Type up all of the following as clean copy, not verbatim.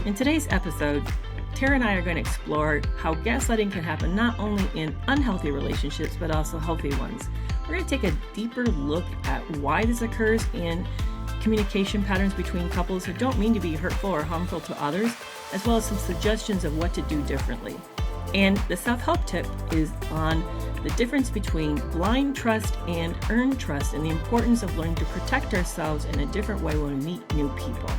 In today's episode, Tara and I are going to explore how gaslighting can happen not only in unhealthy relationships, but also healthy ones. We're going to take a deeper look at why this occurs in communication patterns between couples who don't mean to be hurtful or harmful to others, as well as some suggestions of what to do differently. And the self-help tip is on the difference between blind trust and earned trust and the importance of learning to protect ourselves in a different way when we meet new people.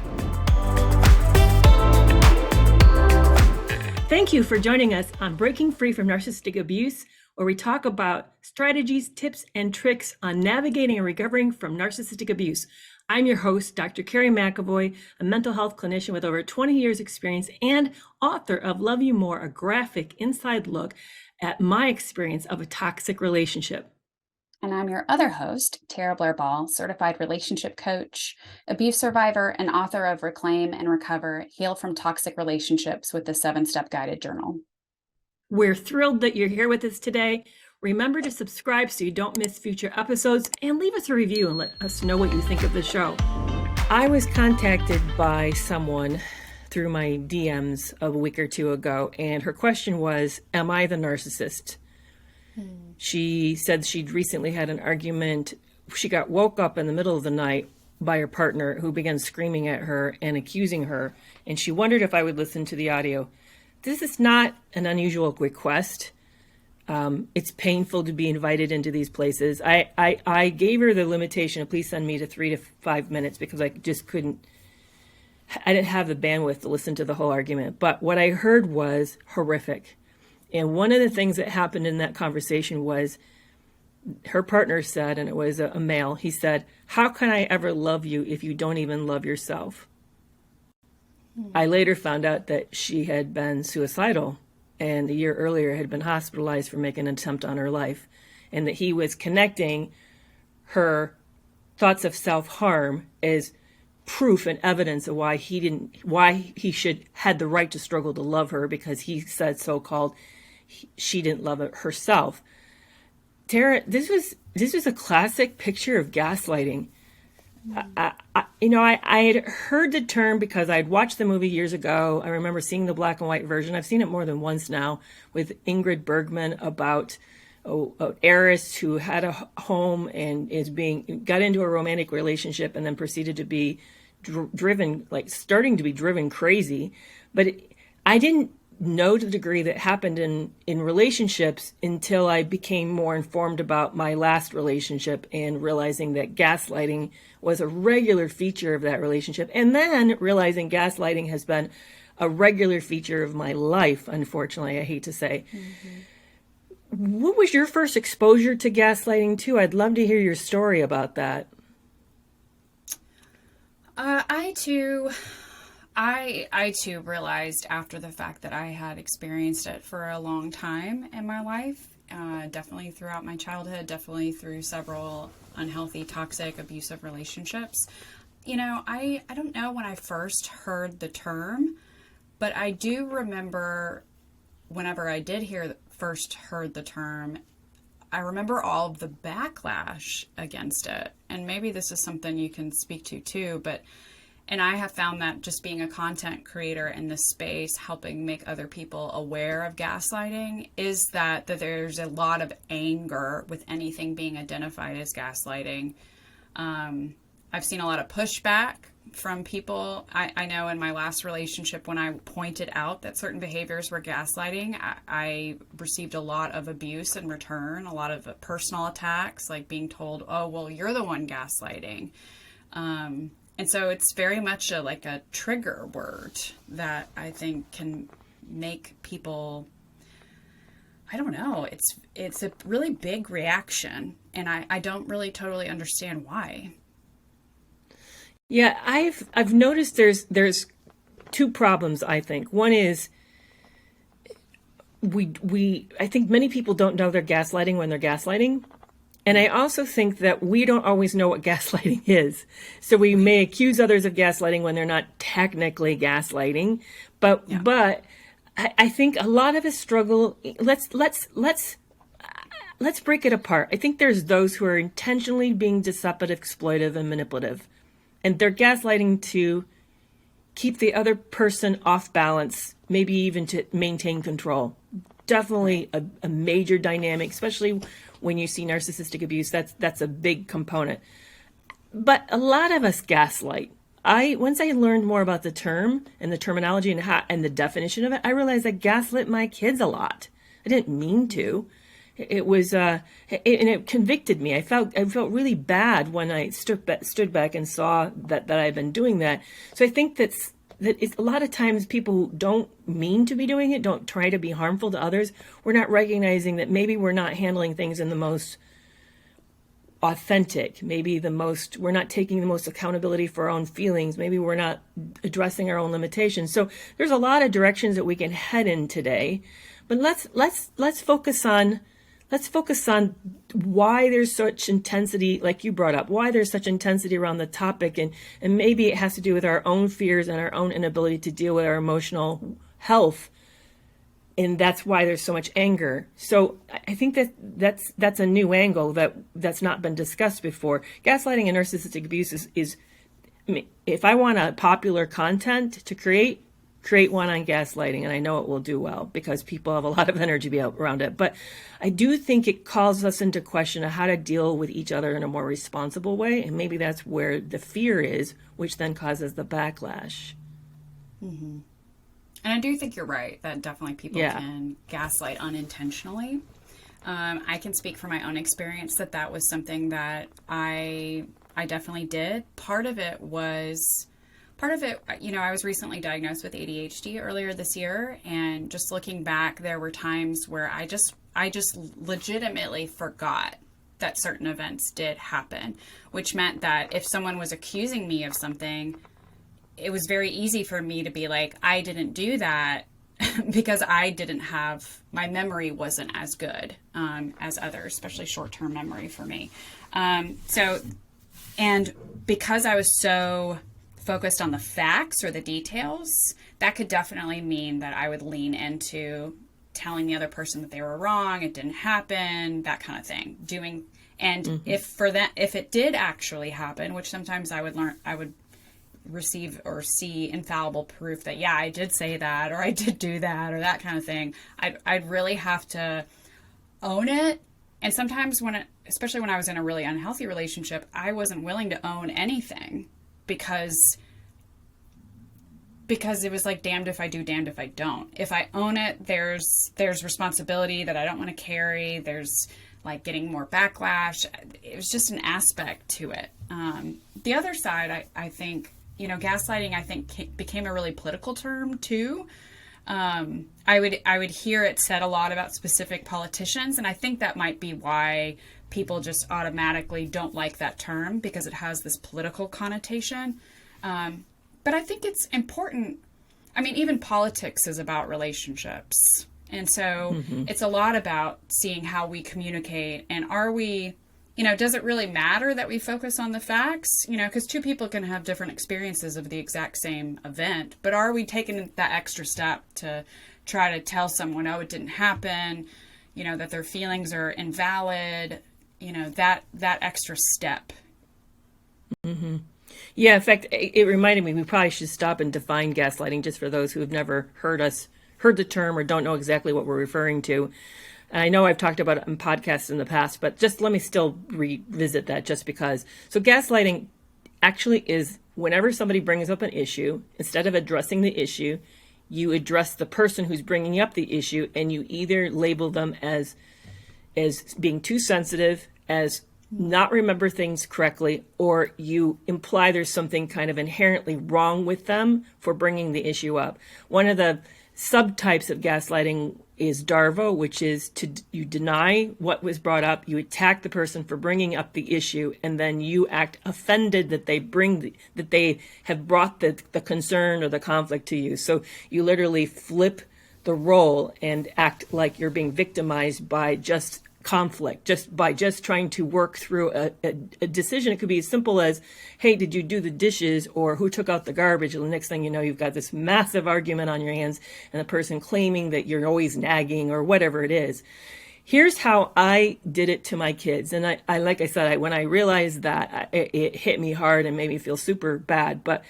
Thank you for joining us on Breaking Free from Narcissistic Abuse, where we talk about strategies, tips, and tricks on navigating and recovering from narcissistic abuse. I'm your host, Dr. Kerry McAvoy, a mental health clinician with over 20 years experience and author of Love You More, a graphic inside look at my experience of a toxic relationship. And I'm your other host, Tara Blair-Ball, certified relationship coach, abuse survivor, and author of Reclaim and Recover, Heal from Toxic Relationships with the 7-Step Guided Journal. We're thrilled that you're here with us today. Remember to subscribe so you don't miss future episodes, and leave us a review and let us know what you think of the show. I was contacted by someone through my DMs a week or two ago, and her question was, am I the narcissist? She said she'd recently had an argument. She got woke up in the middle of the night by her partner, who began screaming at her and accusing her, and she wondered if I would listen to the audio. This is not an unusual request. It's painful to be invited into these places. I gave her the limitation of please send me to 3 to 5 minutes because I just couldn't, I didn't have the bandwidth to listen to the whole argument. But what I heard was horrific. And one of the things that happened in that conversation was her partner said, and it was a male, he said, how can I ever love you if you don't even love yourself? I later found out that she had been suicidal and a year earlier had been hospitalized for making an attempt on her life, and that he was connecting her thoughts of self-harm as proof and evidence of why he should had the right to struggle to love her, because he said so-called she didn't love herself. Tara, this was a classic picture of gaslighting. I had heard the term because I'd watched the movie years ago. I remember seeing the black and white version. I've seen it more than once now with Ingrid Bergman about an heiress who had a home and got into a romantic relationship and then proceeded to be starting to be driven crazy. But I didn't know to the degree that happened in relationships until I became more informed about my last relationship and realizing that gaslighting was a regular feature of that relationship. And then realizing gaslighting has been a regular feature of my life, unfortunately, I hate to say. Mm-hmm. What was your first exposure to gaslighting too? I'd love to hear your story about that. I too realized after the fact that I had experienced it for a long time in my life, definitely throughout my childhood, definitely through several unhealthy, toxic, abusive relationships. I don't know when I first heard the term, but I do remember whenever I did first heard the term, I remember all of the backlash against it. And maybe this is something you can speak to too, and I have found that just being a content creator in this space, helping make other people aware of gaslighting, is that there's a lot of anger with anything being identified as gaslighting. I've seen a lot of pushback from people. I know in my last relationship, when I pointed out that certain behaviors were gaslighting, I received a lot of abuse in return, a lot of personal attacks, like being told, oh, well, you're the one gaslighting. And so it's very much a trigger word that I think can make people, I don't know, it's a really big reaction, and I don't really totally understand why. Yeah, I've noticed there's two problems, I think. One is I think many people don't know they're gaslighting when they're gaslighting. And I also think that we don't always know what gaslighting is. So we may accuse others of gaslighting when they're not technically gaslighting. But I think a lot of us struggle. Let's break it apart. I think there's those who are intentionally being deceptive, exploitive, and manipulative. And they're gaslighting to keep the other person off balance, maybe even to maintain control. Definitely a major dynamic, especially when you see narcissistic abuse. That's a big component. But a lot of us gaslight. Once I learned more about the term and the terminology and the definition of it, I realized I gaslit my kids a lot. I didn't mean to. It was and it convicted me. I felt really bad when I stood back and saw that I've been doing that. So I think that it's a lot of times people who don't mean to be doing it, don't try to be harmful to others. We're not recognizing that maybe we're not handling things in the most authentic, we're not taking the most accountability for our own feelings. Maybe we're not addressing our own limitations. So there's a lot of directions that we can head in today, but let's focus on why there's such intensity, like you brought up, why there's such intensity around the topic. And maybe it has to do with our own fears and our own inability to deal with our emotional health. And that's why there's so much anger. So I think that's a new angle that's not been discussed before. Gaslighting and narcissistic abuse is if I want a popular content to create one on gaslighting, and I know it will do well because people have a lot of energy around it. But I do think it calls us into question of how to deal with each other in a more responsible way. And maybe that's where the fear is, which then causes the backlash. Mm-hmm. And I do think you're right that definitely people can gaslight unintentionally. I can speak from my own experience that was something that I definitely did. Part of it, I was recently diagnosed with ADHD earlier this year, and just looking back, there were times where I just legitimately forgot that certain events did happen, which meant that if someone was accusing me of something, it was very easy for me to be like, I didn't do that because my memory wasn't as good as others, especially short-term memory for me. And because I was so focused on the facts or the details, that could definitely mean that I would lean into telling the other person that they were wrong, it didn't happen, that kind of thing. If it did actually happen, which sometimes I would receive or see infallible proof that, I did say that, or I did do that, or that kind of thing, I'd really have to own it. And sometimes especially when I was in a really unhealthy relationship, I wasn't willing to own anything because it was like, damned if I do, damned if I don't. If I own it, there's responsibility that I don't want to carry. There's like getting more backlash. It was just an aspect to it. The other side, I think, gaslighting, I think became a really political term too. I would hear it said a lot about specific politicians, and I think that might be why people just automatically don't like that term, because it has this political connotation. But I think it's important. I mean, even politics is about relationships. And so it's a lot about seeing how we communicate, and are we, does it really matter that we focus on the facts? Because two people can have different experiences of the exact same event, but are we taking that extra step to try to tell someone, oh, it didn't happen, that their feelings are invalid, that extra step. Mm-hmm. Yeah, in fact, it reminded me, we probably should stop and define gaslighting, just for those who have never heard the term or don't know exactly what we're referring to. And I know I've talked about it in podcasts in the past, but just let me still revisit that just because. So gaslighting actually is whenever somebody brings up an issue, instead of addressing the issue, you address the person who's bringing up the issue, and you either label them as being too sensitive, as not remember things correctly, or you imply there's something kind of inherently wrong with them for bringing the issue up. One of the subtypes of gaslighting is DARVO, which is you deny what was brought up, you attack the person for bringing up the issue, and then you act offended that they have brought the concern or the conflict to you. So you literally flip the role and act like you're being victimized by just conflict, just trying to work through a decision. It could be as simple as, hey, did you do the dishes, or who took out the garbage? And the next thing you know, you've got this massive argument on your hands, and the person claiming that you're always nagging or whatever it is. Here's how I did it to my kids. And I like I said, when I realized that, it hit me hard and made me feel super bad. But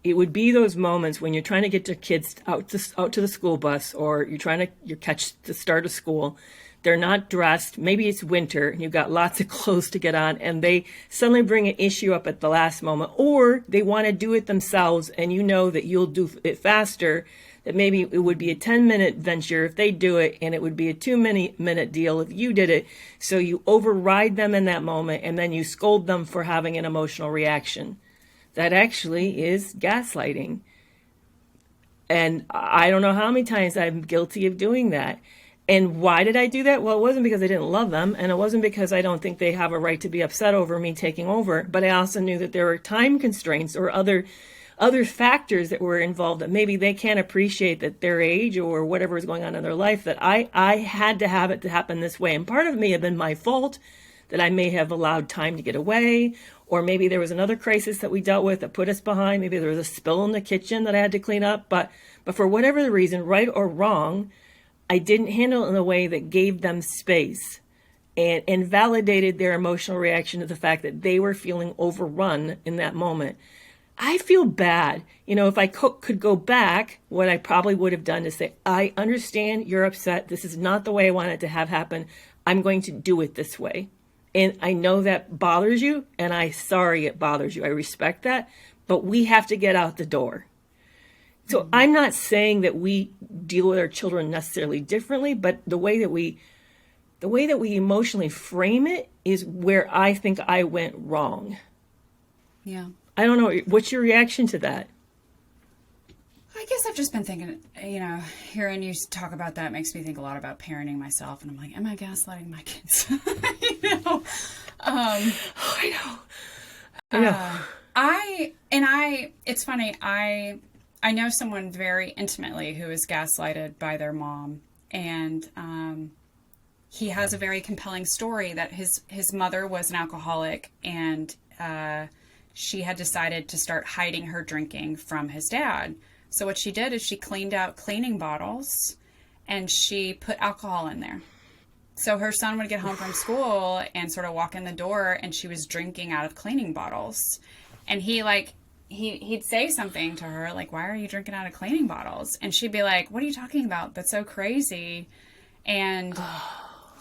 it would be those moments when you're trying to get your kids out to the school bus, or you catch the start of school. They're not dressed. Maybe it's winter and you've got lots of clothes to get on, and they suddenly bring an issue up at the last moment, or they want to do it themselves and you know that you'll do it faster, that maybe it would be a 10-minute venture if they do it, and it would be a 2-minute deal if you did it. So you override them in that moment, and then you scold them for having an emotional reaction. That actually is gaslighting. And I don't know how many times I'm guilty of doing that. And why did I do that? Well, it wasn't because I didn't love them, and it wasn't because I don't think they have a right to be upset over me taking over, but I also knew that there were time constraints or other factors that were involved, that maybe they can't appreciate at their age or whatever is going on in their life, that I had to have it to happen this way. And part of me had been my fault, that I may have allowed time to get away, or maybe there was another crisis that we dealt with that put us behind. Maybe there was a spill in the kitchen that I had to clean up. But for whatever the reason, right or wrong, I didn't handle it in a way that gave them space and validated their emotional reaction to the fact that they were feeling overrun in that moment. I feel bad. If I could go back, what I probably would have done is say, I understand you're upset. This is not the way I want it to have happen. I'm going to do it this way. And I know that bothers you, and I'm sorry it bothers you. I respect that, but we have to get out the door. So I'm not saying that we deal with our children necessarily differently, but the way that we emotionally frame it is where I think I went wrong. Yeah. I don't know. What's your reaction to that? I guess I've just been thinking, hearing you talk about that makes me think a lot about parenting myself. And I'm like, am I gaslighting my kids? I know. It's funny. I know someone very intimately who is gaslighted by their mom. And he has a very compelling story that his mother was an alcoholic, and she had decided to start hiding her drinking from his dad. So what she did is she cleaned out cleaning bottles and she put alcohol in there. So her son would get home from school and sort of walk in the door, and she was drinking out of cleaning bottles. And he'd say something to her like, why are you drinking out of cleaning bottles? And she'd be like, what are you talking about? That's so crazy. And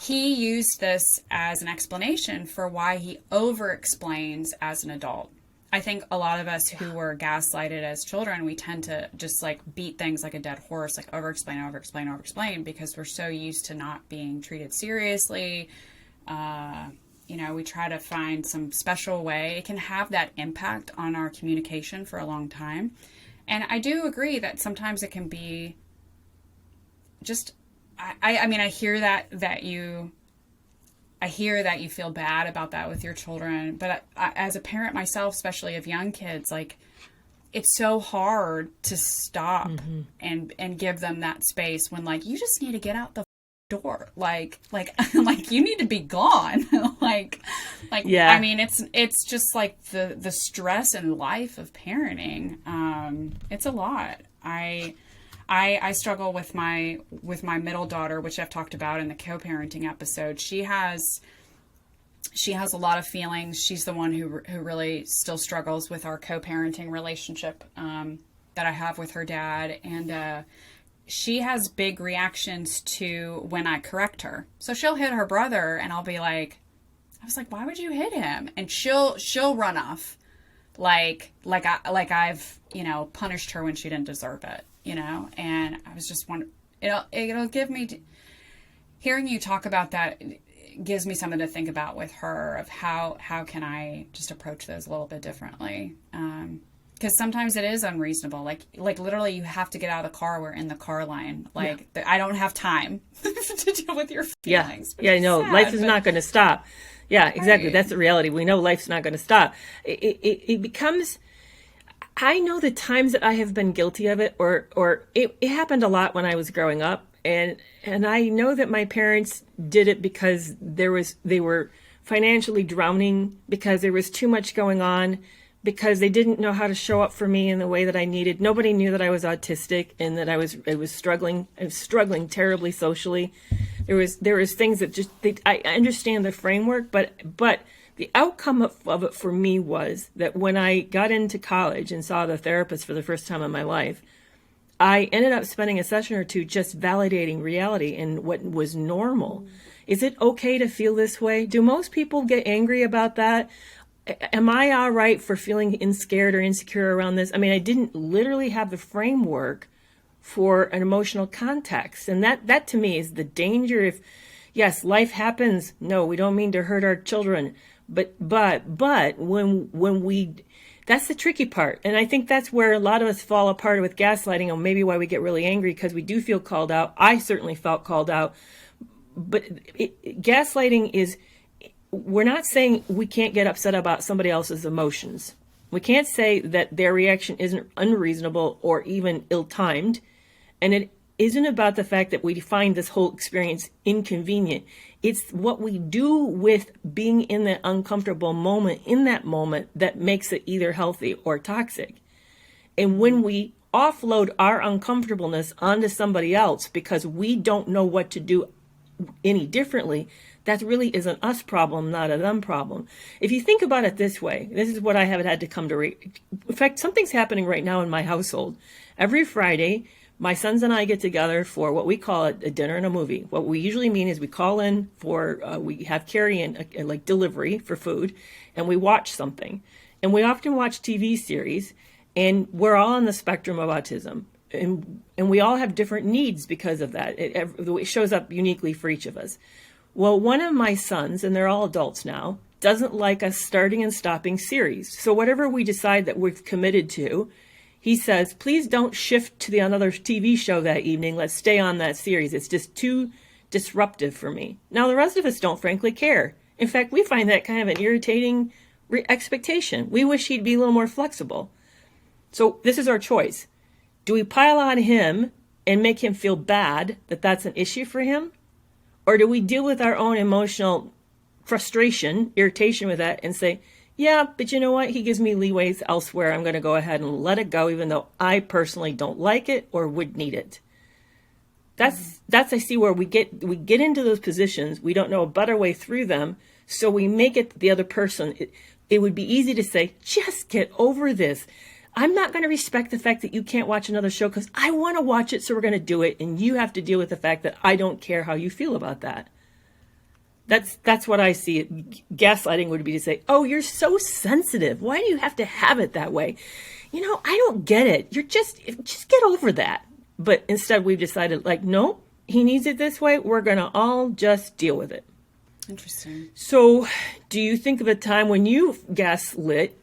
he used this as an explanation for why he over-explains as an adult. I think a lot of us who were gaslighted as children, we tend to just beat things like a dead horse, over-explain, because we're so used to not being treated seriously. We try to find some special way. It can have that impact on our communication for a long time. And I do agree that sometimes it can be just, I hear that you feel bad about that with your children, but as a parent myself, especially of young kids, it's so hard to stop and give them that space when you just need to get out the door, you need to be gone. Yeah. I mean, it's just the stress and life of parenting. It's a lot. I struggle with my middle daughter, which I've talked about in the co-parenting episode. She has a lot of feelings. She's the one who really still struggles with our co-parenting relationship that I have with her dad. And she has big reactions to when I correct her. So she'll hit her brother, and I'll be like, I was like, why would you hit him? And she'll run off like I've punished her when she didn't deserve it. And I was just wondering, it'll give me, hearing you talk about that gives me something to think about with her, of how can I just approach those a little bit differently. Because sometimes it is unreasonable. Like literally you have to get out of the car. We're in the car line. I don't have time to deal with your feelings. Yeah, no, life is not going to stop. Yeah, exactly. Right. That's the reality. We know life's not going to stop. It becomes, I know the times that I have been guilty of it, or it happened a lot when I was growing up, and I know that my parents did it because they were financially drowning, because there was too much going on, because they didn't know how to show up for me in the way that I needed. Nobody knew that I was autistic and that I was struggling. I was struggling terribly socially. There was things that just I understand the framework, but The outcome of it for me was that when I got into college and saw the therapist for the first time in my life, I ended up spending a session or two just validating reality and what was normal. Is it okay to feel this way? Do most people get angry about that? Am I all right for feeling scared or insecure around this? I mean, I didn't literally have the framework for an emotional context. And that to me is the danger. If, yes, life happens. No, we don't mean to hurt our children. But when we, that's the tricky part. And I think that's where a lot of us fall apart with gaslighting, and maybe why we get really angry, because we do feel called out. I certainly felt called out. But gaslighting is, we're not saying we can't get upset about somebody else's emotions. We can't say that their reaction isn't unreasonable or even ill-timed. And it isn't about the fact that we find this whole experience inconvenient. It's what we do with being in that uncomfortable moment, in that moment, that makes it either healthy or toxic. And when we offload our uncomfortableness onto somebody else because we don't know what to do any differently, that really is an us problem, not a them problem. If you think about it this way, this is what I have had to come to. In fact, something's happening right now in my household. Every Friday, my sons and I get together for what we call a dinner and a movie. What we usually mean is we call in for, we have Kerry and like delivery for food, and we watch something. And we often watch TV series, and we're all on the spectrum of autism. And we all have different needs because of that. It shows up uniquely for each of us. Well, one of my sons, and they're all adults now, doesn't like us starting and stopping series. So whatever we decide that we've committed to, he says, please don't shift to another TV show that evening. Let's stay on that series. It's just too disruptive for me. Now, the rest of us don't frankly care. In fact, we find that kind of an irritating expectation. We wish he'd be a little more flexible. So this is our choice. Do we pile on him and make him feel bad that that's an issue for him? Or do we deal with our own emotional frustration, irritation with that, and say, yeah, but you know what? He gives me leeways elsewhere. I'm going to go ahead and let it go, even though I personally don't like it or would need it. That's I see where we get into those positions. We don't know a better way through them, so we make it the other person. It would be easy to say, just get over this. I'm not going to respect the fact that you can't watch another show because I want to watch it, so we're going to do it, and you have to deal with the fact that I don't care how you feel about that. That's what I see. Gaslighting would be to say, oh, you're so sensitive. Why do you have to have it that way? You know, I don't get it. You're just get over that. But instead we've decided, like, no, he needs it this way. We're going to all just deal with it. Interesting. So do you think of a time when you've gaslit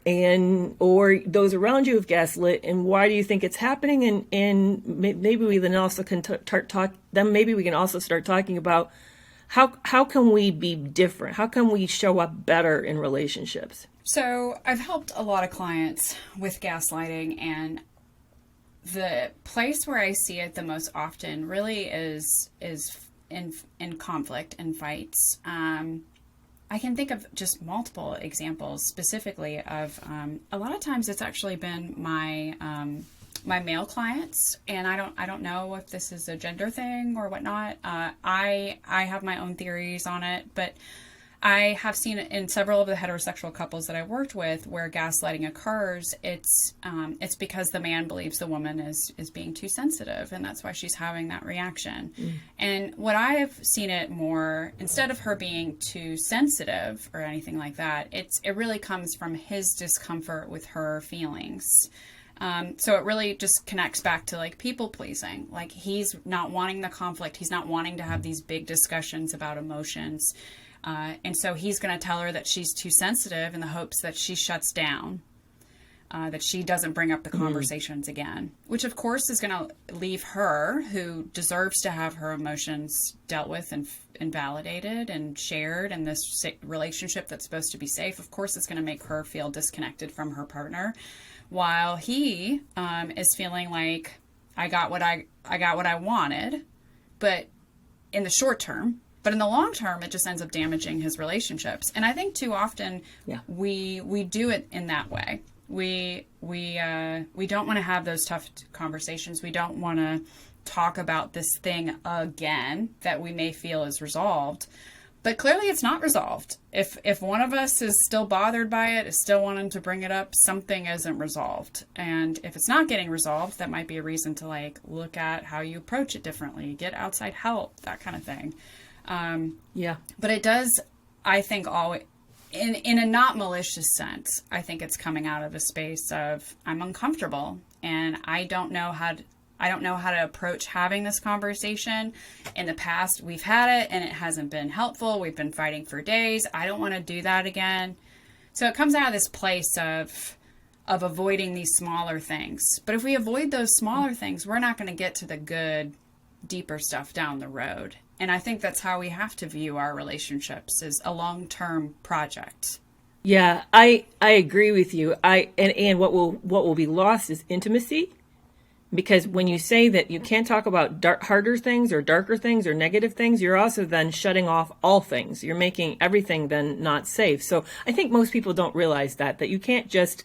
or those around you have gaslit, and why do you think it's happening? And maybe we then also can maybe we can also start talking about how can we be different? How can we show up better in relationships? So I've helped a lot of clients with gaslighting, and the place where I see it the most often really is in conflict and fights. I can think of just multiple examples specifically of a lot of times it's actually been my male clients, and I don't know if this is a gender thing or whatnot. I have my own theories on it, but I have seen it in several of the heterosexual couples that I worked with where gaslighting occurs. It's because the man believes the woman is being too sensitive, and that's why she's having that reaction. And what I have seen it more, instead of her being too sensitive or anything like that, it really comes from his discomfort with her feelings. So it really just connects back to like people pleasing. Like he's not wanting the conflict. He's not wanting to have these big discussions about emotions. And so he's going to tell her that she's too sensitive in the hopes that she shuts down, that she doesn't bring up the conversations again, which of course is going to leave her, who deserves to have her emotions dealt with and validated and shared in this relationship that's supposed to be safe. Of course, it's going to make her feel disconnected from her partner, while he is feeling like I got what I wanted, but in the short term. But in the long term, it just ends up damaging his relationships. And I think too often we do it in that way. We don't want to have those tough conversations. We don't want to talk about this thing again that we may feel is resolved. But clearly it's not resolved. If one of us is still bothered by it, is still wanting to bring it up, something isn't resolved. And if it's not getting resolved, that might be a reason to like look at how you approach it differently, get outside help, that kind of thing. Yeah. But it does, I think, always, in a not malicious sense, I think it's coming out of a space of I'm uncomfortable and I don't know how to approach having this conversation. In the past, we've had it and it hasn't been helpful. We've been fighting for days. I don't want to do that again. So it comes out of this place of avoiding these smaller things. But if we avoid those smaller things, we're not going to get to the good, deeper stuff down the road. And I think that's how we have to view our relationships, as a long-term project. Yeah, I agree with you. And what will be lost is intimacy. Because when you say that you can't talk about harder things or darker things or negative things, you're also then shutting off all things. You're making everything then not safe. So I think most people don't realize that you can't just,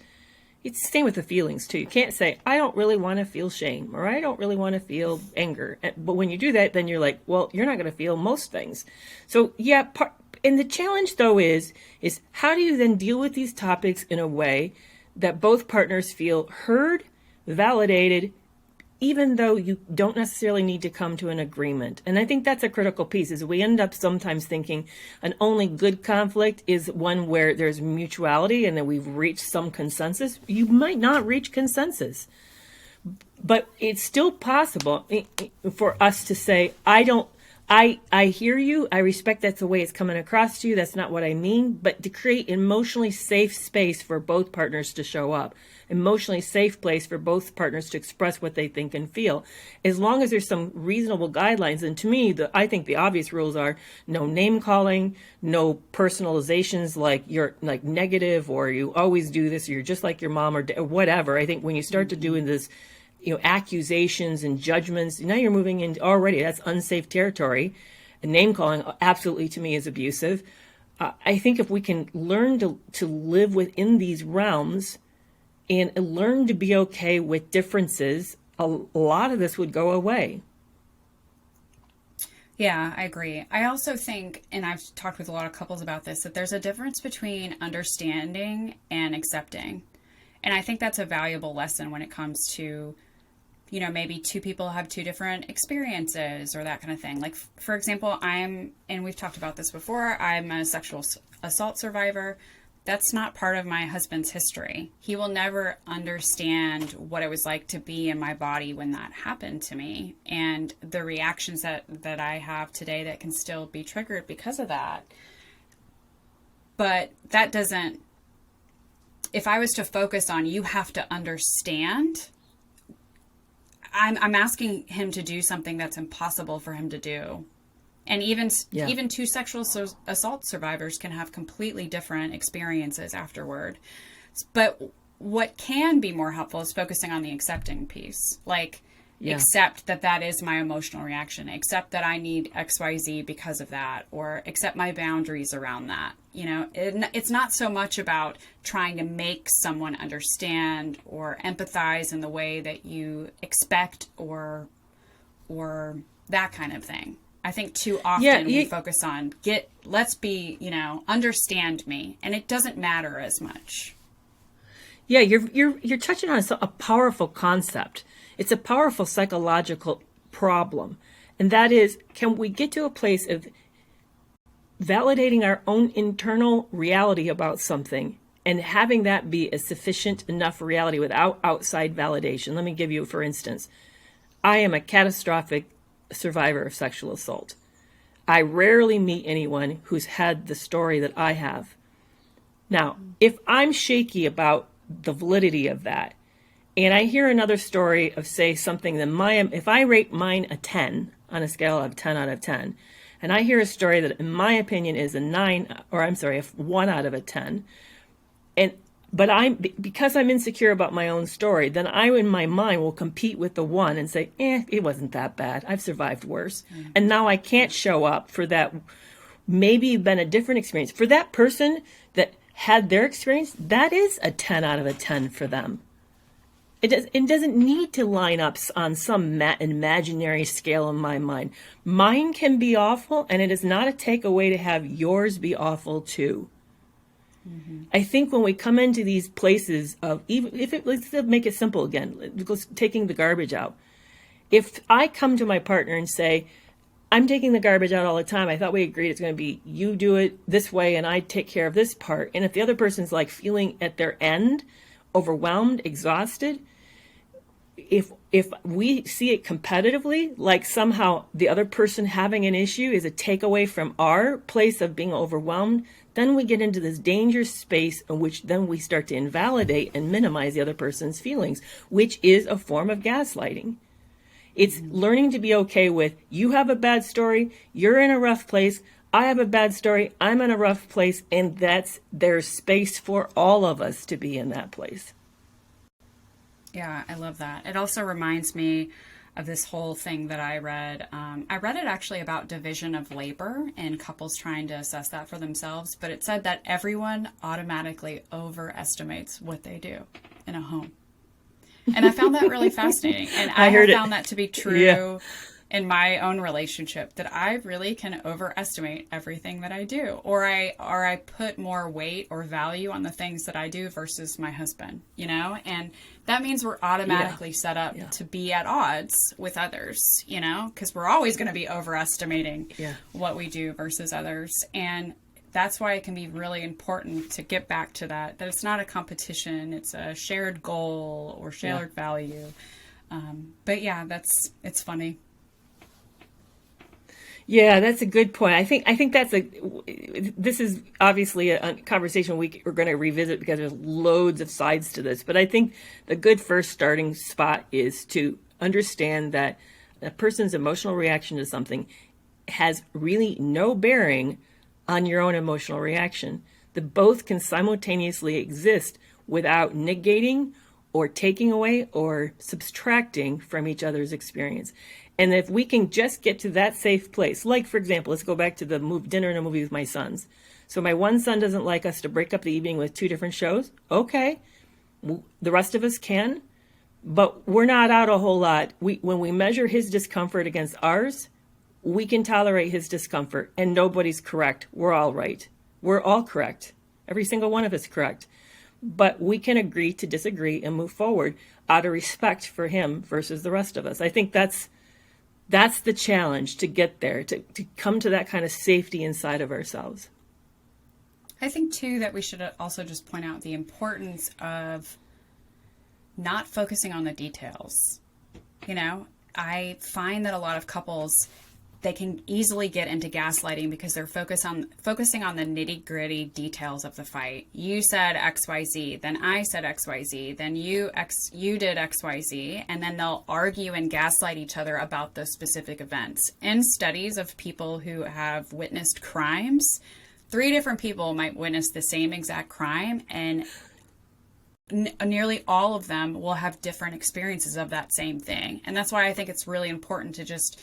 it's the same with the feelings too. You can't say, I don't really want to feel shame or I don't really want to feel anger. But when you do that, then you're like, well, you're not going to feel most things. So yeah, and the challenge though is how do you then deal with these topics in a way that both partners feel heard, validated, even though you don't necessarily need to come to an agreement. And I think that's a critical piece, is we end up sometimes thinking an only good conflict is one where there's mutuality and that we've reached some consensus. You might not reach consensus, but it's still possible for us to say, I hear you. I respect that's the way it's coming across to you. That's not what I mean. But to create emotionally safe space for both partners to show up, emotionally safe place for both partners to express what they think and feel. As long as there's some reasonable guidelines. And to me, I think the obvious rules are no name calling, no personalizations like you're like negative or you always do this or you're just like your mom or whatever. I think when you start to doing this, accusations and judgments, now you're moving into already, that's unsafe territory. And name calling absolutely to me is abusive. I think if we can learn to live within these realms and learn to be okay with differences, a lot of this would go away. Yeah, I agree. I also think, and I've talked with a lot of couples about this, that there's a difference between understanding and accepting. And I think that's a valuable lesson when it comes to, maybe two people have two different experiences or that kind of thing. Like, for example, and we've talked about this before, I'm a sexual assault survivor. That's not part of my husband's history. He will never understand what it was like to be in my body when that happened to me and the reactions that I have today that can still be triggered because of that. But that doesn't, if I was to focus on you have to understand, I'm asking him to do something that's impossible for him to do. And even two sexual assault survivors can have completely different experiences afterward. But what can be more helpful is focusing on the accepting piece. Like, accept that is my emotional reaction. Accept that I need XYZ because of that. Or accept my boundaries around that. It's not so much about trying to make someone understand or empathize in the way that you expect or that kind of thing. I think too often we focus on let's be, understand me, and it doesn't matter as much. Yeah, you're touching on a powerful concept. It's a powerful psychological problem. And that is, can we get to a place of validating our own internal reality about something and having that be a sufficient enough reality without outside validation? Let me give you, for instance, I am a catastrophic survivor of sexual assault. I rarely meet anyone who's had the story that I have. Now, if I'm shaky about the validity of that, and I hear another story of, say, something that if I rate mine a 10 on a scale of 10 out of 10, and I hear a story that, in my opinion, is a 1 out of a 10, but because I'm insecure about my own story, then I, in my mind, will compete with the 1 and say, it wasn't that bad. I've survived worse. Mm-hmm. And now I can't show up for that, maybe been a different experience. For that person that had their experience, that is a 10 out of a 10 for them. It doesn't need to line up on some imaginary scale in my mind. Mine can be awful, and it is not a takeaway to have yours be awful too. Mm-hmm. I think when we come into these places of, even if let's make it simple again, taking the garbage out. If I come to my partner and say, I'm taking the garbage out all the time. I thought we agreed it's going to be you do it this way and I take care of this part. And if the other person's like feeling at their end, overwhelmed, exhausted, if we see it competitively, like somehow the other person having an issue is a takeaway from our place of being overwhelmed, then we get into this dangerous space in which then we start to invalidate and minimize the other person's feelings, which is a form of gaslighting. It's learning to be okay with, you have a bad story, you're in a rough place, I have a bad story, I'm in a rough place, and there's space for all of us to be in that place. Yeah, I love that. It also reminds me of this whole thing that I read. I read it actually about division of labor and couples trying to assess that for themselves, but it said that everyone automatically overestimates what they do in a home. And I found that really fascinating. And I have found that to be true in my own relationship, that I really can overestimate everything that I do. Or I put more weight or value on the things that I do versus my husband, And that means we're automatically set up to be at odds with others, because we're always going to be overestimating what we do versus others. And that's why it can be really important to get back to that it's not a competition, it's a shared goal or shared value. But yeah, it's funny. Yeah, that's a good point. I think this is obviously a conversation we're going to revisit because there's loads of sides to this. But I think the good first starting spot is to understand that a person's emotional reaction to something has really no bearing on your own emotional reaction. The both can simultaneously exist without negating or taking away or subtracting from each other's experience. And if we can just get to that safe place, like, for example, let's go back to the dinner and a movie with my sons. So my one son doesn't like us to break up the evening with two different shows. Okay. The rest of us can, but we're not out a whole lot. When we measure his discomfort against ours, we can tolerate his discomfort, and nobody's correct. We're all right. We're all correct. Every single one of us correct. But we can agree to disagree and move forward out of respect for him versus the rest of us. I think that's the challenge, to get there, to come to that kind of safety inside of ourselves. I think, too, that we should also just point out the importance of not focusing on the details. I find that a lot of couples, they can easily get into gaslighting because they're focusing on the nitty-gritty details of the fight. You said XYZ, then I said XYZ, then you did XYZ, and then they'll argue and gaslight each other about those specific events. In studies of people who have witnessed crimes, 3 different people might witness the same exact crime, and nearly all of them will have different experiences of that same thing. And that's why I think it's really important to just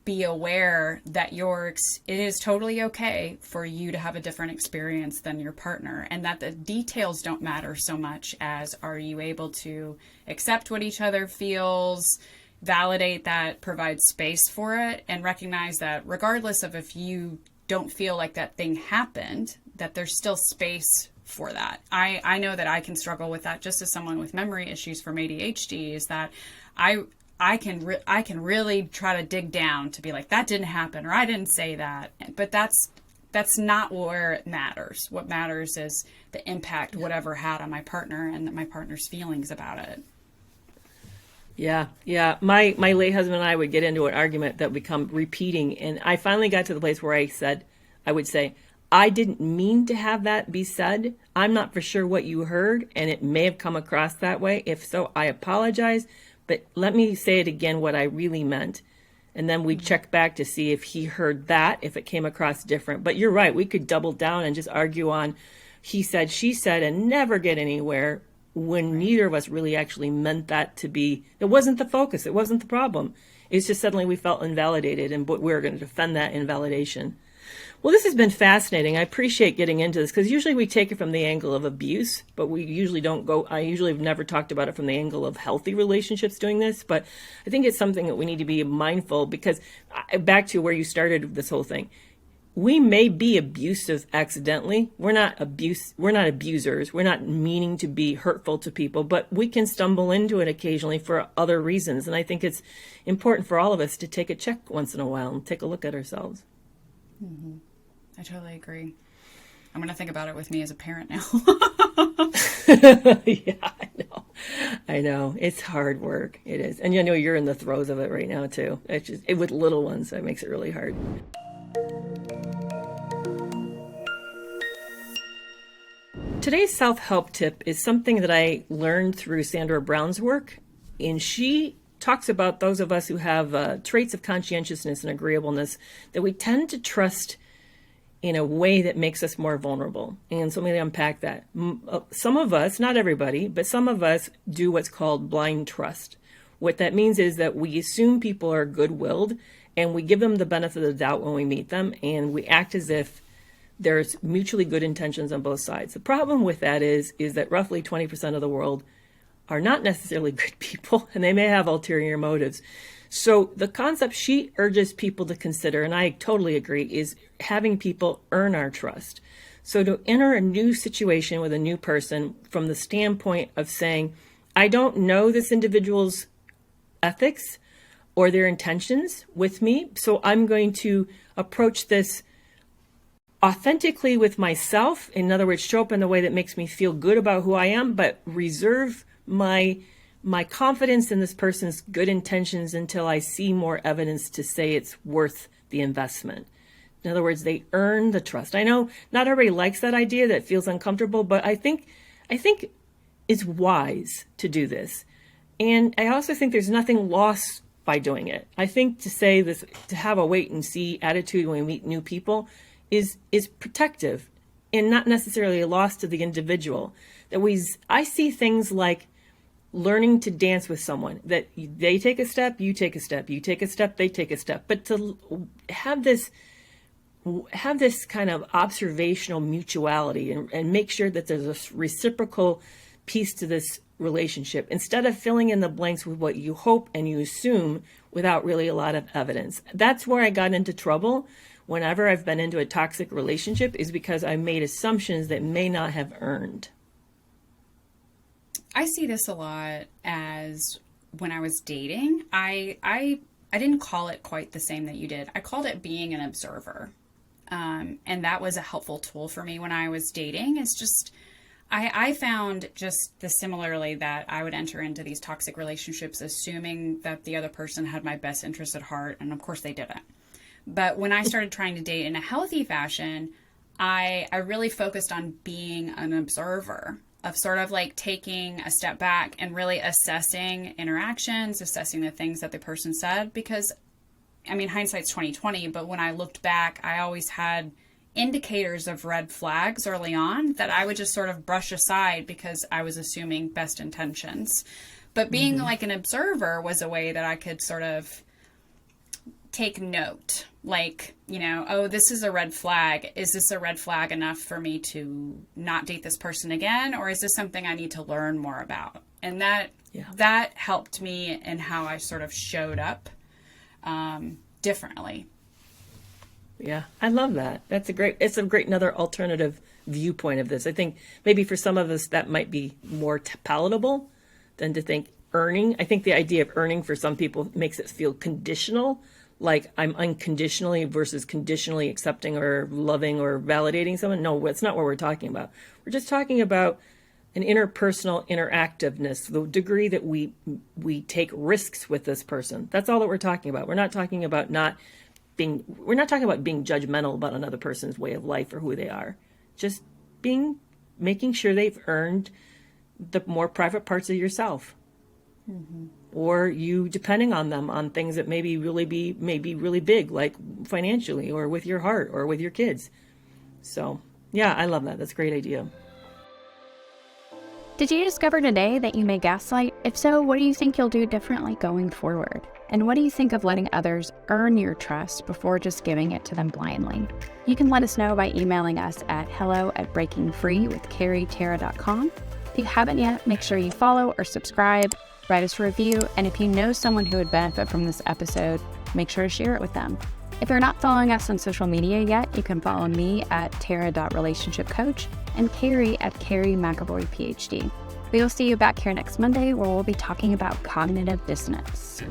be aware that it is totally okay for you to have a different experience than your partner, and that the details don't matter so much as, are you able to accept what each other feels, validate that, provide space for it, and recognize that regardless of if you don't feel like that thing happened, that there's still space for that. I know that I can struggle with that just as someone with memory issues from ADHD, is that I can really try to dig down to be like, that didn't happen, or I didn't say that. But that's not where it matters. What matters is the impact whatever had on my partner and my partner's feelings about it. Yeah. My late husband and I would get into an argument that would become repeating. And I finally got to the place where I would say, I didn't mean to have that be said. I'm not for sure what you heard, and it may have come across that way. If so, I apologize. But let me say it again, what I really meant. And then we check back to see if he heard that, if it came across different. But you're right. We could double down and just argue on he said, she said, and never get anywhere when neither of us really actually meant that to be. It wasn't the focus. It wasn't the problem. It's just suddenly we felt invalidated, and we were going to defend that invalidation. Well, this has been fascinating. I appreciate getting into this because usually we take it from the angle of abuse, but we usually don't go. I usually have never talked about it from the angle of healthy relationships doing this, but I think it's something that we need to be mindful because back to where you started this whole thing. We may be abusive accidentally. We're not abusers. We're not meaning to be hurtful to people, but we can stumble into it occasionally for other reasons. And I think it's important for all of us to take a check once in a while and take a look at ourselves. Mm-hmm. I totally agree. I'm going to think about it with me as a parent now. Yeah, I know. It's hard work. It is. And you're in the throes of it right now too. It's just with little ones, that makes it really hard. Today's self-help tip is something that I learned through Sandra Brown's work, and she talks about those of us who have traits of conscientiousness and agreeableness that we tend to trust in a way that makes us more vulnerable. And so let me unpack that. Some of us, not everybody, but some of us do what's called blind trust. What that means is that we assume people are good-willed and we give them the benefit of the doubt when we meet them, and we act as if there's mutually good intentions on both sides. The problem with that is that roughly 20% of the world are not necessarily good people, and they may have ulterior motives. So the concept she urges people to consider, and I totally agree, is having people earn our trust. So to enter a new situation with a new person from the standpoint of saying, I don't know this individual's ethics or their intentions with me, so I'm going to approach this authentically with myself. In other words, show up in the way that makes me feel good about who I am, but reserve my confidence in this person's good intentions until I see more evidence to say it's worth the investment. In other words, they earn the trust. I know not everybody likes that idea, that feels uncomfortable, but I think it's wise to do this. And I also think there's nothing lost by doing it. I think to say this, to have a wait and see attitude when we meet new people is protective and not necessarily a loss to the individual. I see things like learning to dance with someone, that they take a step, you take a step, you take a step, they take a step. But to have this kind of observational mutuality and make sure that there's a reciprocal piece to this relationship, instead of filling in the blanks with what you hope and you assume without really a lot of evidence. That's where I got into trouble whenever I've been into a toxic relationship, is because I made assumptions that may not have earned. I see this a lot as when I was dating. I didn't call it quite the same that you did. I called it being an observer. And that was a helpful tool for me when I was dating. It's just, I found just the similarly that I would enter into these toxic relationships assuming that the other person had my best interest at heart. And of course they didn't. But when I started trying to date in a healthy fashion, I really focused on being an observer, of sort of like taking a step back and really assessing interactions, assessing the things that the person said. Because, I mean, hindsight's 20/20, but when I looked back, I always had indicators of red flags early on that I would just sort of brush aside because I was assuming best intentions. But being like an observer was a way that I could sort of take note, like, oh, this is a red flag. Is this a red flag enough for me to not date this person again? Or is this something I need to learn more about? And that helped me in how I sort of showed up differently. Yeah, I love that. It's a great another alternative viewpoint of this. I think maybe for some of us that might be more palatable than to think earning. I think the idea of earning for some people makes it feel conditional, like I'm unconditionally versus conditionally accepting or loving or validating someone. No, that's not what we're talking about. We're just talking about an interpersonal interactiveness, the degree that we take risks with this person. That's all that we're talking about. We're not talking about being judgmental about another person's way of life or who they are. Just making sure they've earned the more private parts of yourself. Mm-hmm. Or you depending on them on things that maybe really big, like financially or with your heart or with your kids. So yeah, I love that. That's a great idea. Did you discover today that you may gaslight? If so, what do you think you'll do differently going forward? And what do you think of letting others earn your trust before just giving it to them blindly? You can let us know by emailing us at hello@breakingfreewithkerrytara.com. If you haven't yet, make sure you follow or subscribe, write us a review, and if you know someone who would benefit from this episode, make sure to share it with them. If you're not following us on social media yet, you can follow me at tara.relationshipcoach and Kerry at Kerry McAvoy PhD. We will see you back here next Monday where we'll be talking about cognitive dissonance.